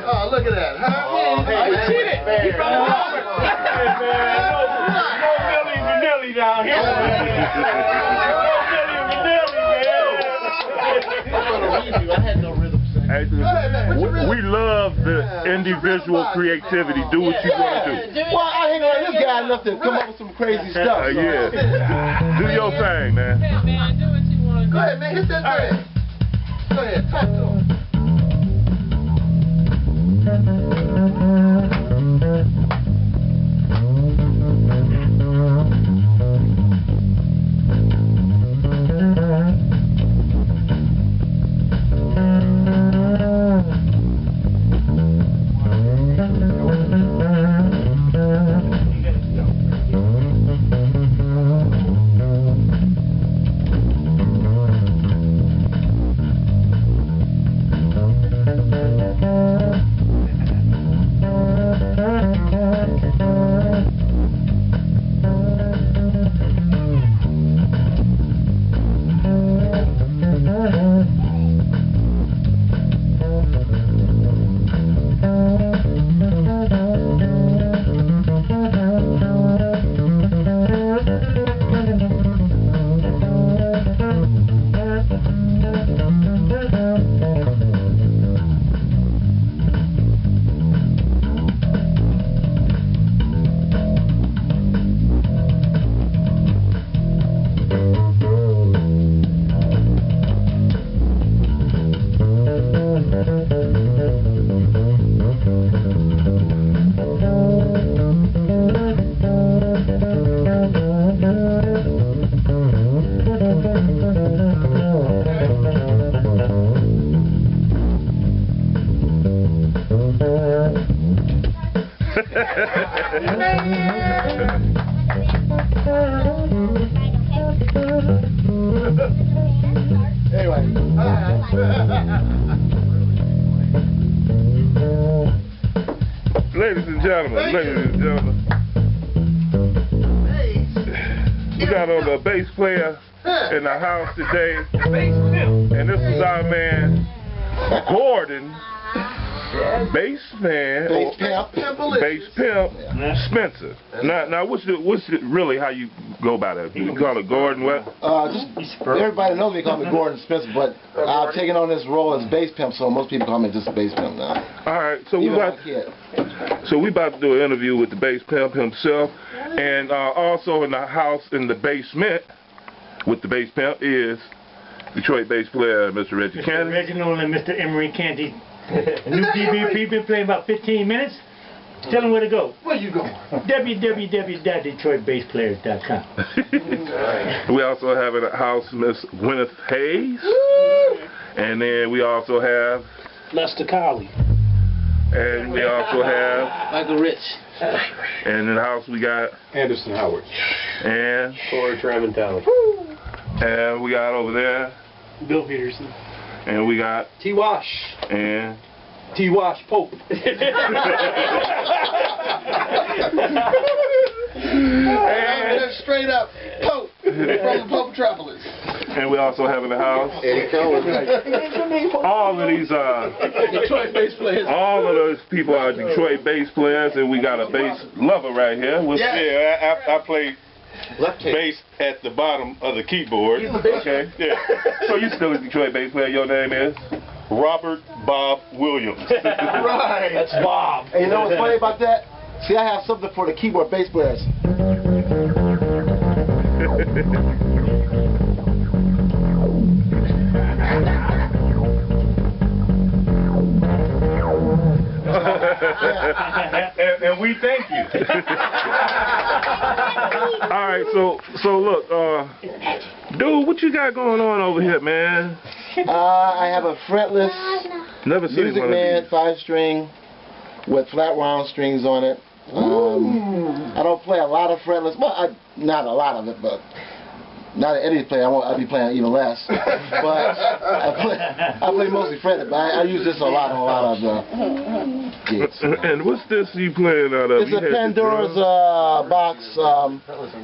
Oh, look at that. Huh? Oh, hey, you cheated. He brought it over. Hey, man. No Millie Vanilli down here. No Millie Vanilli, man. I'm going to read you. I had no rhythm section. Hey, we love the individual creativity. Do what you want to do. Well, I hang around this guy enough to come up with some crazy stuff. So. Yeah. Do your thing, man. Hey, man, do what you want to do. Go ahead, man. Hit that thing. Go ahead. Talk to him. Anyway. Ladies and gentlemen, we got on the bass player in the house today, and this is our man Gordon, bass pimp Spencer. Now, what's really how you go by that? You call it Gordon what? Everybody knows me call me Gordon Spencer, but I've taken on this role as bass pimp, so most people call me just bass pimp now. All right, so we about to do an interview with the bass pimp himself, and also in the house in the basement with the bass pimp is Detroit bass player Mr. Reggie Candy. Reginald and Mr. Emery Candy. New DBP been playing about 15 minutes. Tell them where to go. Where you going? www.detroitbassplayers.com. We also have in the house Miss Gwyneth Hayes. And then we also have Lester Cowley. And we also have Michael Rich. And in the house we got Anderson Howard. And Corey Tramontali. And we got over there Bill Peterson. And we got T-Wash. And T-Wash Pope. And straight up Pope from the Pope Metropolis. And we also have in the house Eddie Cohen. all of these Detroit bass players. all of those people are Detroit bass players, and we got a bass lover right here. Yeah, I play bass at the bottom of the keyboard. Okay. Yeah. So you still a Detroit bass player. Your name is Robert Bob Williams. Right. That's Bob. And you know what's funny about that? See, I have something for the keyboard bass players. and we thank you. All right, so look, dude, what you got going on over here, man? I have a fretless Never seen Music one Man of 5-string with flat round strings on it. I don't play a lot of fretless, well, not a lot of it, but not an Eddie player. I'll be playing even less. But I play mostly fretted, but I use this a lot on a lot of gigs. And what's this you playing out of? It's a Pandora's box.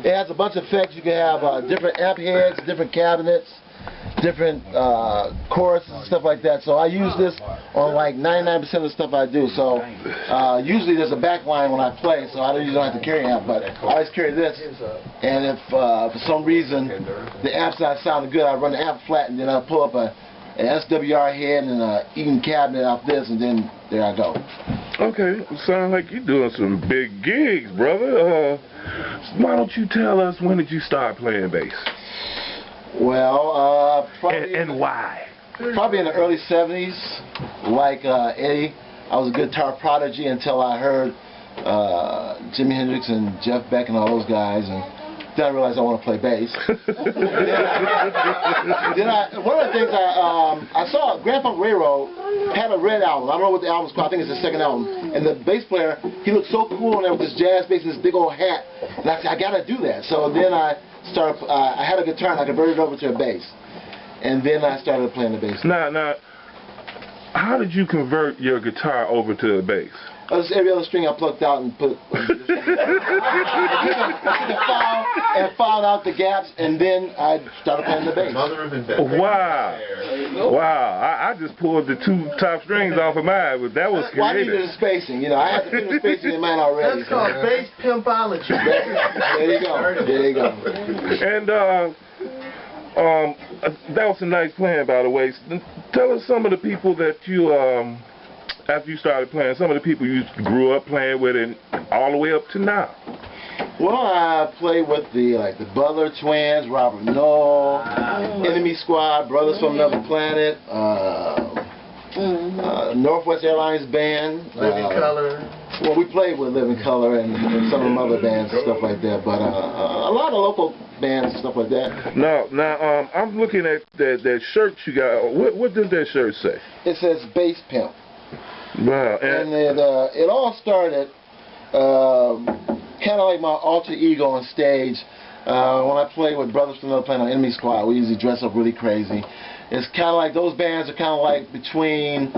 It has a bunch of effects. You can have different amp heads, different cabinets. different choruses and stuff like that. So I use this on like 99% of the stuff I do. So usually there's a back line when I play, so I usually don't have to carry amp, but I always carry this. And if for some reason the amp's not sounding good, I run the amp flat and then I pull up an SWR head and an Eaton cabinet off this, and then there I go. Okay, sounds like you're doing some big gigs, brother. Why don't you tell us, when did you start playing bass? Well, probably and why? Probably in the early 70s, like Eddie. I was a guitar prodigy until I heard Jimi Hendrix and Jeff Beck and all those guys, and then I realized I want to play bass. One of the things I saw, Grand Funk Railroad had a red album. I don't know what the album's called. I think it's the second album. And the bass player, he looked so cool on there with this jazz bass and this big old hat. And I said, I got to do that. So then I started. I had a guitar and I converted it over to a bass. And then I started playing the bass. Now, how did you convert your guitar over to a bass? Just every other string I plucked out and put. I took the file and filed out the gaps, and then I started playing the bass. Wow! Wow! I just pulled the 2 top strings off of mine, but that was creative. Well, I needed the spacing, you know. I had to put the spacing in mine already. That's called bass pimpology. There you go. There you go. And that was a nice playing, by the way. Tell us some of the people that you after you started playing, some of the people you grew up playing with, and all the way up to now. Well, I played with the Butler Twins, Robert Knoll, Enemy Squad, Brothers from Another Planet, Northwest Airlines Band, Living Color. Well, we played with Living Color and some of them other bands and stuff like that, but a lot of local bands and stuff like that. Now, I'm looking at that shirt you got. What does that shirt say? It says Bass Pimp. Wow. And it all started kind of like my alter ego on stage. When I played with Brothers from Another Planet on Enemy Squad, we usually dress up really crazy. It's kind of like those bands are kind of like between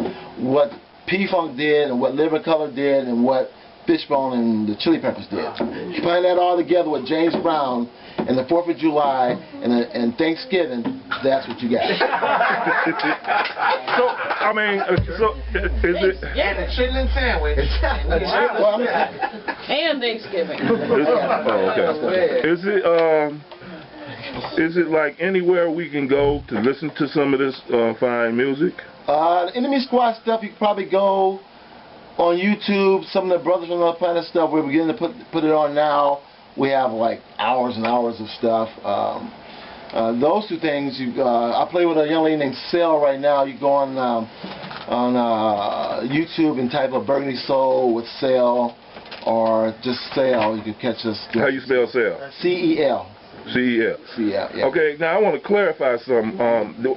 what P-Funk did and what Living Color did and what Fishbone and the Chili Peppers did. You find that all together with James Brown and the 4th of July and Thanksgiving, that's what you got. So, I mean, is it... And a chitlin sandwich. And Thanksgiving. Oh, okay. Is it like anywhere we can go to listen to some of this fine music? The Enemy Squad stuff, you can probably go on YouTube. Some of the Brothers from Another Planet stuff, we're beginning to put it on now. We have like hours and hours of stuff. Those 2 things, I play with a young lady named Sale right now. You go on YouTube and type of Burgundy Soul with Sale, or just Sale. You can catch us. How you spell Sale? C-E-L. C-E-L. C-E-L, yeah. Okay, now I want to clarify something.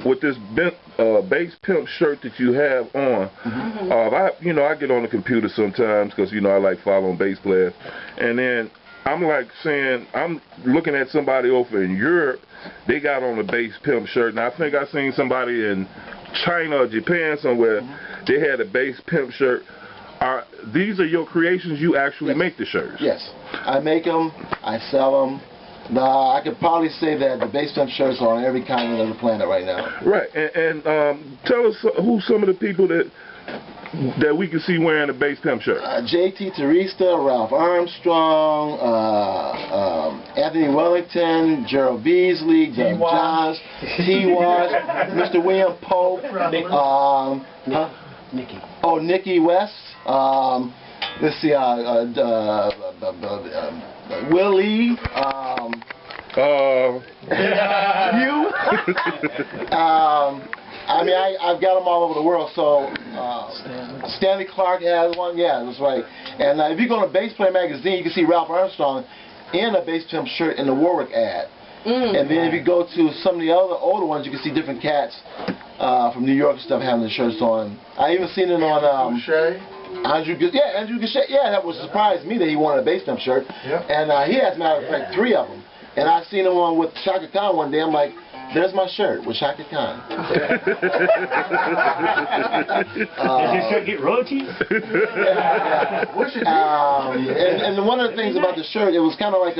With this Bass Pimp shirt that you have on, I get on the computer sometimes because, I like following bass players. And then I'm like saying, I'm looking at somebody over in Europe, they got on a Bass Pimp shirt. And I think I seen somebody in China or Japan somewhere, they had a Bass Pimp shirt. These are your creations? You actually make the shirts? Yes. I make them, I sell them. I could probably say that the Bass Pimp shirts are on every continent of the planet right now. Right, and tell us who some of the people that we can see wearing a Bass Pimp shirt. J.T. Teresta, Ralph Armstrong, Anthony Wellington, Gerald Beasley, Doug Johns, T-Wash, Mr. William Pope, Nikki West. Let's see, Willie, you. I mean, I've got them all over the world. So Stanley Clark has one. Yeah, that's right. And if you go to Bass Player magazine, you can see Ralph Armstrong in a Bass Pimp shirt in the Warwick ad. And then if you go to some of the other older ones, you can see different cats from New York and stuff having the shirts on. I even seen it on Andrew Gachet. Yeah, that was surprised me that he wanted a Bass Pimp shirt. And he has, matter of fact, 3 of them. And I seen him on with Shaka Khan one day. I'm like, there's my shirt with Shaka Khan. Does your shirt get royalties? And one of the things about the shirt, it was kind of like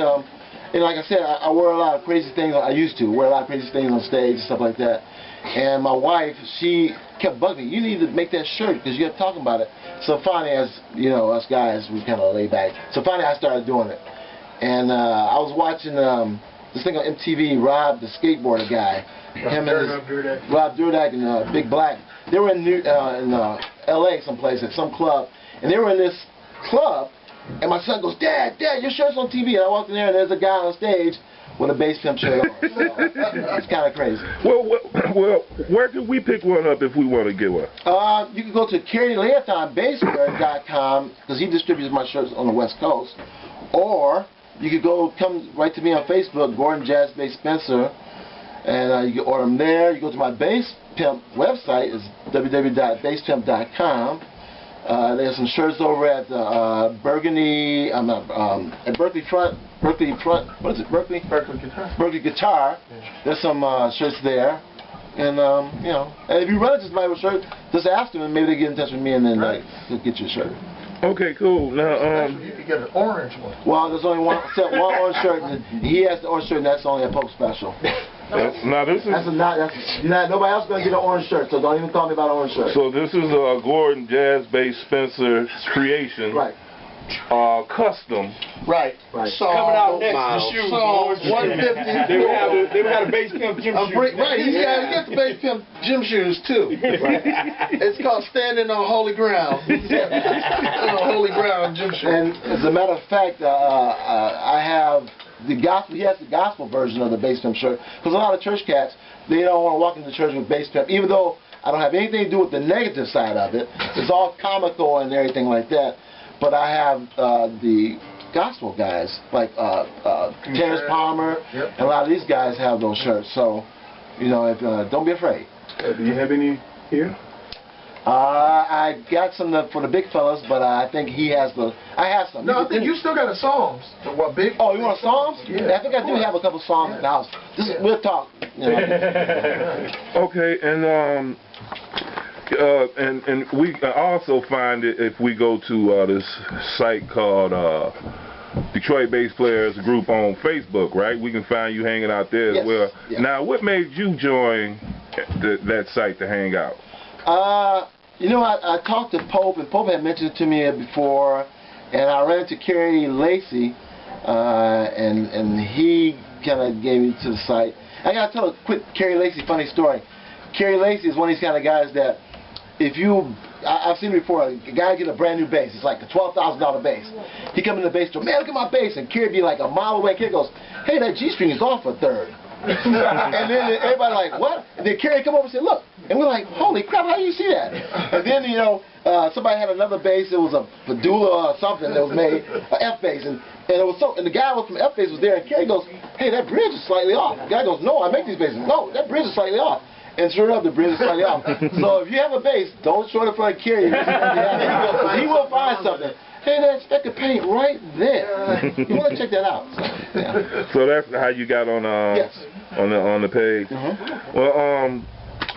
And like I said, I wear a lot of crazy things. I used to wear a lot of crazy things on stage and stuff like that. And my wife, she kept bugging me. You need to make that shirt because you kept talking about it. So finally, as you know, us guys, we kind of lay back. So finally, I started doing it. And I was watching this thing on MTV, Rob, the skateboarder guy. Rob Dyrdek and Big Black. They were in L.A. someplace at some club, and they were in this club. And my son goes, Dad, your shirt's on TV. And I walked in there, and there's a guy on stage with a Bass Pimp shirt on. So, it's kind of crazy. Well, where can we pick one up if we want to get one? You can go to Kerry Leathon Basswear.com because he distributes my shirts on the West Coast. Or you could come right to me on Facebook, Gordon Jazz Bass Spencer, and you can order them there. You go to my Bass Pimp website, it's www.basspimp.com. There's some shirts over at Berkeley Front, what is it, Berkeley? Berkeley Guitar. There's some shirts there. And, you know, and if you run into somebody with a shirt, just ask them and maybe they get in touch with me and then they'll get you a shirt. Okay, cool. Now, you could get an orange one. Well, there's only one orange shirt, and he has the orange shirt, and that's only a Pope special. now this is nobody else gonna get an orange shirt, so don't even call me about an orange shirt. So this is a Gordon Jazz Bass Spencer creation. Right. So Right. Coming out next to the shoes. So 150. They would have a Bass Pimp gym shoes. Right, he's got to get the Bass Pimp gym shoes too. It's called standing on holy ground. On holy ground gym shoes. And as a matter of fact, I have the gospel. He has the gospel version of the Bass Pimp shirt because a lot of church cats, they don't want to walk into church with Bass Pimp, even though I don't have anything to do with the negative side of it. It's all comical and everything like that. But I have the gospel guys, like Terrence Palmer, and a lot of these guys have those shirts. So, you know, don't be afraid. Do you have any here? I got some for the big fellas, but I think he has the. I have some. No, I think you still got a Psalms. What big? Oh, you want Psalms? Yeah. I think I do have a couple Psalms in the house. We'll talk. You know. Okay, and we can also find it if we go to this site called Detroit Bass Players Group on Facebook, right? We can find you hanging out there as well. Yeah. Now, what made you join that site to hang out? You know, I talked to Pope, and Pope had mentioned it to me before, and I ran into Kerry Lacey, and he kind of gave me to the site. I got to tell a quick Kerry Lacey funny story. Kerry Lacey is one of these kind of guys that I've seen before, a guy get a brand new bass. It's like a $12,000 bass. He come in the bass store, man, look at my bass. And Kerry be like a mile away. Kerry goes, hey, that G string is off a third. And then everybody like, what? And then Kerry come over and said, look. And we're like, holy crap, how do you see that? And then, you know, somebody had another bass. It was a Padula or something that was made, an F bass. And the guy from F bass was there. And Kerry goes, hey, that bridge is slightly off. The guy goes, no, I make these basses. No, that bridge is slightly off. And sure enough, the bridge is slightly off. So if you have a bass, don't show it in front of Kerry. He will find something. Hey, that's speck of paint right there. You want to check that out. So, yeah. So that's how you got on on the page. Well,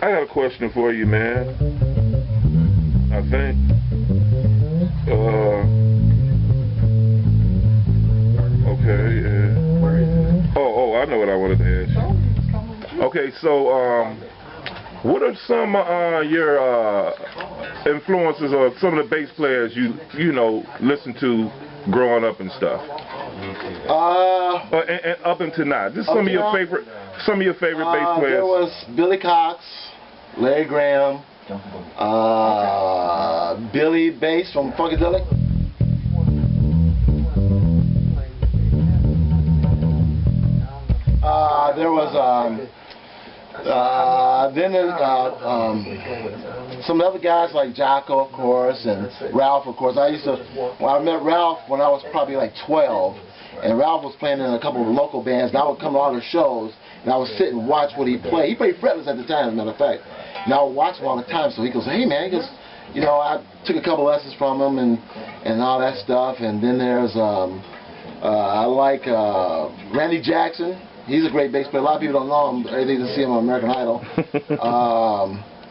I got a question for you, man. I think. Okay. Oh, I know what I wanted to ask you. Okay, so what are some of your influences or some of the bass players you know listen to growing up and stuff? And up until now, just some of your favorite bass players. There was Billy Cox, Larry Graham, Billy Bass from Funkadelic. There was some other guys like Jocko, of course, and Ralph, of course. I met Ralph when I was probably like 12, and Ralph was playing in a couple of local bands, and I would come to all their shows, and I would sit and watch what he played. He played fretless at the time, as a matter of fact, and I would watch him all the time. So he goes, hey man, he goes, you know, I took a couple lessons from him and all that stuff. And then there's I like Randy Jackson. He's a great bass player. A lot of people don't know him. They just see him on American Idol.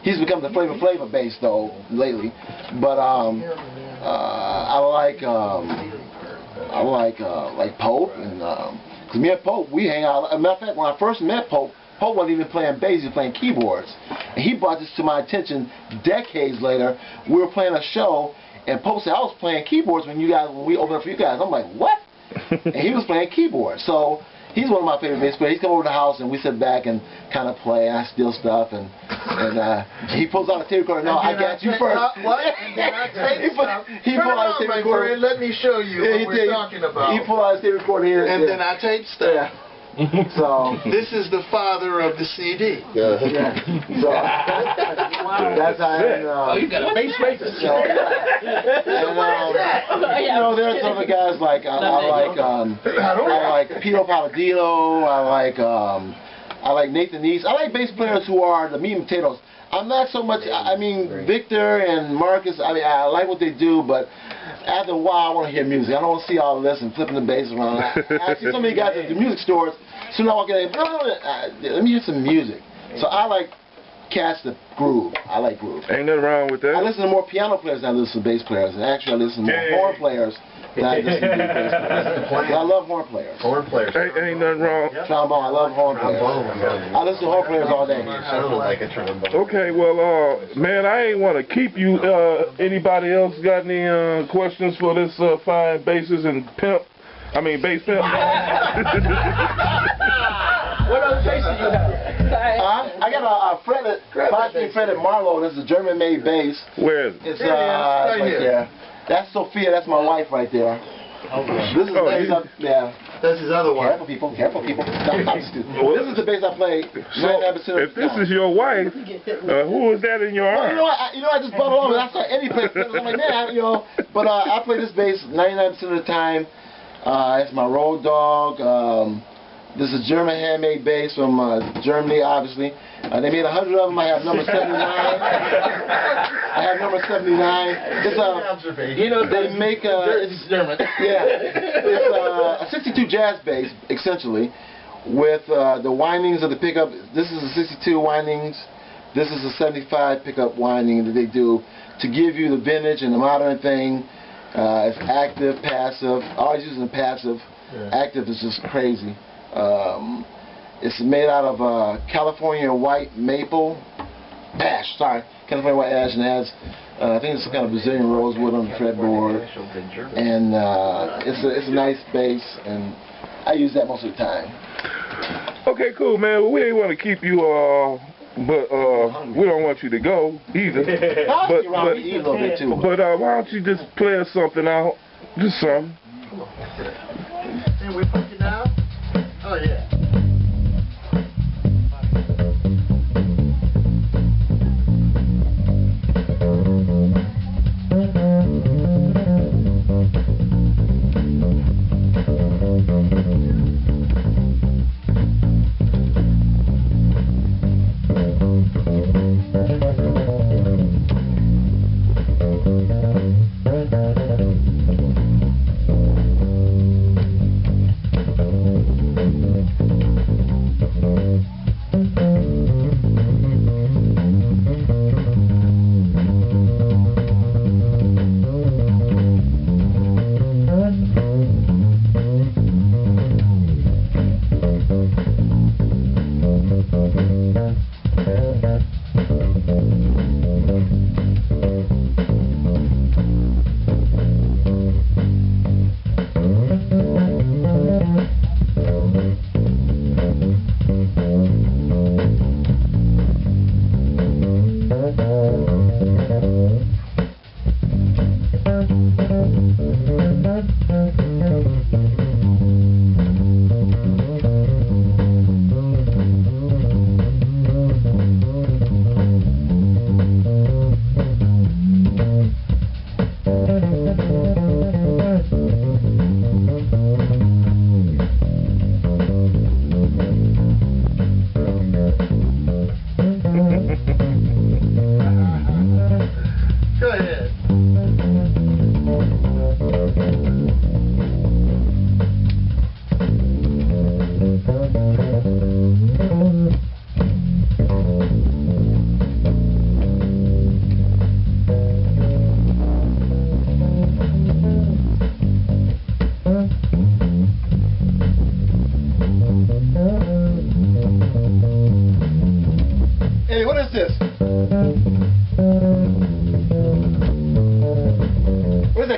He's become the Flavor bass though lately. But I like Pope and Me and Pope, we hang out. As a matter of fact, when I first met Pope, Pope wasn't even playing bass, he was playing keyboards. And he brought this to my attention decades later. We were playing a show, and Pope said, I was playing keyboards when we opened up for you guys. I'm like, what? And he was playing keyboards. So he's one of my favorite bass players. He come over to the house, and we sit back and kind of play, and I steal stuff, and he pulls out a tape recorder. No, I got you first. What? And then I take stuff. He pulled out a tape recorder. Let me show you what we're talking about. He pulled out a tape recorder here. And then I tape stuff. Yeah. So this is the father of the CD. Yeah. So that's how I know. Oh, you got a bass maker. So, and, you know, there's other guys like I like Pino Palladino. I like Nathan East. I like bass players who are the meat and potatoes. I'm not so much. I mean, Victor and Marcus. I mean, I like what they do, but after a while, I want to hear music. I don't want to see all this and flipping the bass around. I see so many guys at the music stores. Soon I walk in, let me hear some music. So I like cats that groove. I like groove. Ain't nothing wrong with that. I listen to more piano players than I listen to bass players. And actually, I listen to more horn players than I listen to bass players. I love horn players. Horn players. Ain't nothing wrong. Trombone. I love horn players. I listen to horn players all day. Sounded like a trombone. Okay, well, man, I ain't want to keep you. Anybody else got any questions for this fine bassist and pimp? I mean, bass pimp. What other bass do you have? I got a fretted, 5-string fretted Marlowe. This is a German-made bass. Where is it? It's right there. That's Sophia. That's my wife right there. This is the bass up there. That's his other one. Careful, people. Careful, people. This is the bass I play 99% of the if this is your wife, who is that in your arm? You know what? I just bought it on. That's not any place. I'm like, man, you know. But I play this bass 99% of the time. It's my road dog. This is a German handmade bass from Germany, obviously. They made 100 of them. I have number 79. I have number 79. It's you know, they make it's German. Yeah, it's a 62 jazz bass essentially, with the windings of the pickup. This is a 62 windings. This is a 75 pickup winding that they do to give you the vintage and the modern thing. It's active, passive. Always using passive. Yeah. Active is just crazy. It's made out of California white maple ash. Sorry, California white ash, and it has I think it's some kind of Brazilian rosewood on the fretboard. And it's a nice bass, and I use that most of the time. Okay, cool, man. Well, we ain't want to keep you but we don't want you to go either. But why don't you just play us something out? Just something. And we put you down? Oh, yeah.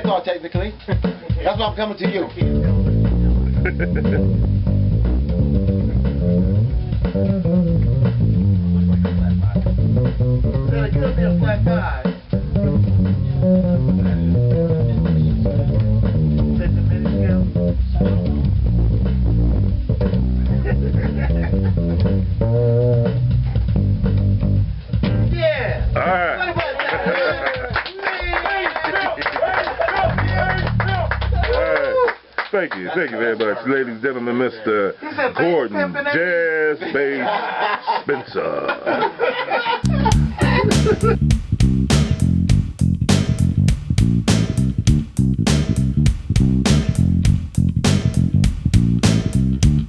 chainsaw technically. That's why I'm coming to you. It could be a flat five. Yeah. All right. Thank you very much, ladies and gentlemen, Mr. Gordon Jazz Bass Spencer.